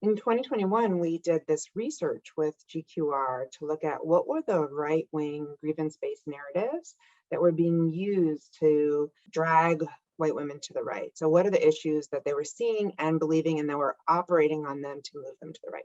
In 2021, we did this research with GQR to look at what were the right-wing grievance-based narratives that were being used to drag white women to the right. So what are the issues that they were seeing and believing, and they were operating on them to move them to the right?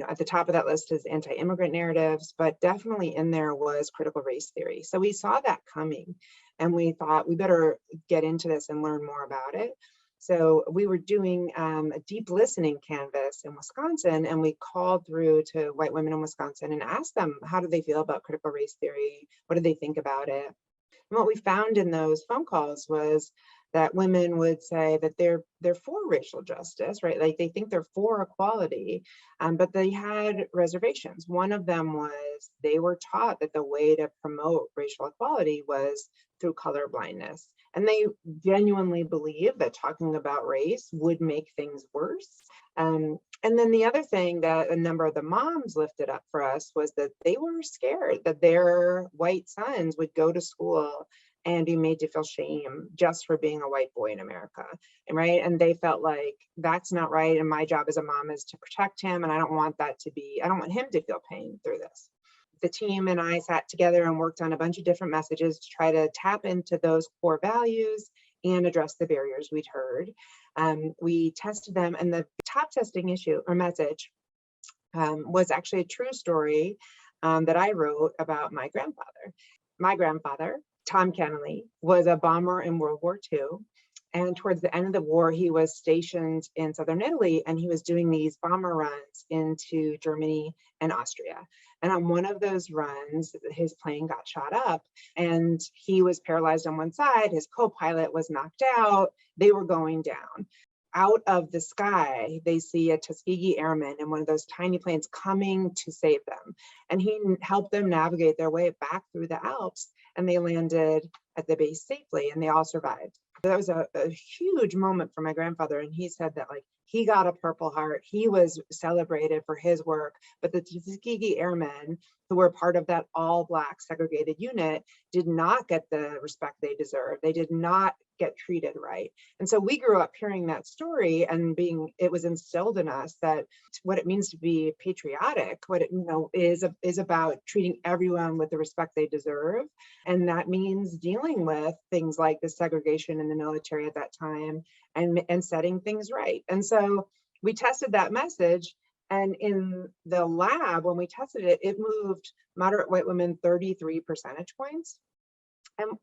At the top of that list is anti-immigrant narratives, but definitely in there was critical race theory. So we saw that coming, and we thought we better get into this and learn more about it. So we were doing a deep listening canvas in Wisconsin, and we called through to white women in Wisconsin and asked them, how do they feel about critical race theory? What do they think about it? And what we found in those phone calls was that women would say that they're for racial justice, right? Like they think they're for equality, but they had reservations. One of them was they were taught that the way to promote racial equality was through color blindness. And they genuinely believe that talking about race would make things worse. And then the other thing that a number of the moms lifted up for us was that they were scared that their white sons would go to school and be made to feel shame just for being a white boy in America, and right? And they felt like that's not right. And my job as a mom is to protect him, and I don't want him to feel pain through this. The team and I sat together and worked on a bunch of different messages to try to tap into those core values and address the barriers we'd heard. We tested them, and the top testing issue or message was actually a true story that I wrote about my grandfather. My grandfather, Tom Kennelly, was a bomber in World War II. And towards the end of the war, he was stationed in southern Italy, and he was doing these bomber runs into Germany and Austria. And on one of those runs, his plane got shot up and he was paralyzed on one side. His co-pilot was knocked out. They were going down. Out of the sky, they see a Tuskegee airman in one of those tiny planes coming to save them. And he helped them navigate their way back through the Alps, and they landed at the base safely, and they all survived. That was a huge moment for my grandfather. And he said that he got a Purple Heart. He was celebrated for his work, but the Tuskegee Airmen, who were part of that all Black segregated unit, did not get the respect they deserved. They did not get treated right. And so we grew up hearing that story, and it was instilled in us that what it means to be patriotic, what it is about treating everyone with the respect they deserve. And that means dealing with things like the segregation in the military at that time and setting things right. And so we tested that message. And in the lab, when we tested it, it moved moderate white women 33 percentage points.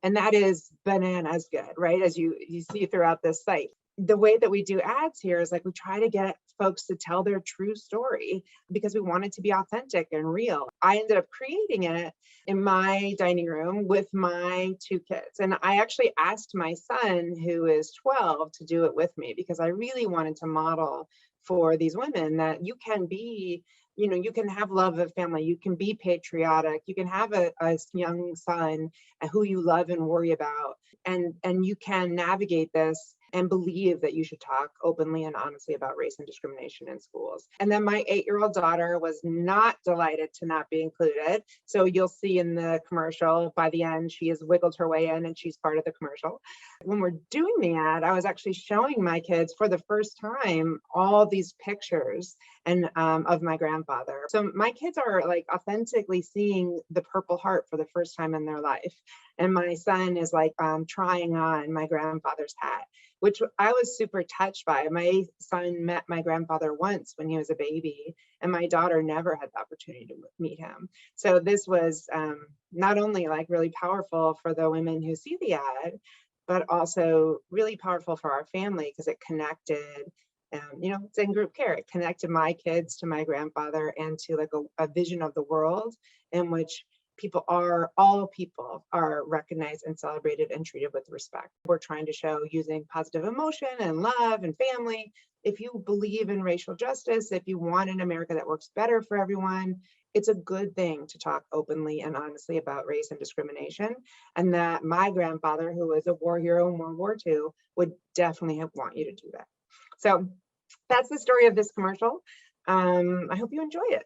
And that is bananas good, right? As you see throughout this site. The way that we do ads here is we try to get folks to tell their true story because we want it to be authentic and real. I ended up creating it in my dining room with my two kids. And I actually asked my son, who is 12, to do it with me because I really wanted to model for these women that you can be, you can have love of family, you can be patriotic, you can have a young son who you love and worry about, and you can navigate this and believe that you should talk openly and honestly about race and discrimination in schools. And then my 8-year-old daughter was not delighted to not be included. So you'll see in the commercial, by the end, she has wiggled her way in and she's part of the commercial. When we're doing the ad, I was actually showing my kids for the first time all these pictures and of my grandfather. So my kids are authentically seeing the Purple Heart for the first time in their life. And my son is trying on my grandfather's hat, which I was super touched by. My son met my grandfather once when he was a baby, and my daughter never had the opportunity to meet him. So this was not only really powerful for the women who see the ad, but also really powerful for our family because it connected, it's in group care. It connected my kids to my grandfather and to a vision of the world in which all people are recognized and celebrated and treated with respect. We're trying to show using positive emotion and love and family. If you believe in racial justice, if you want an America that works better for everyone, it's a good thing to talk openly and honestly about race and discrimination. And that my grandfather, who was a war hero in World War II, would definitely want you to do that. So that's the story of this commercial. I hope you enjoy it.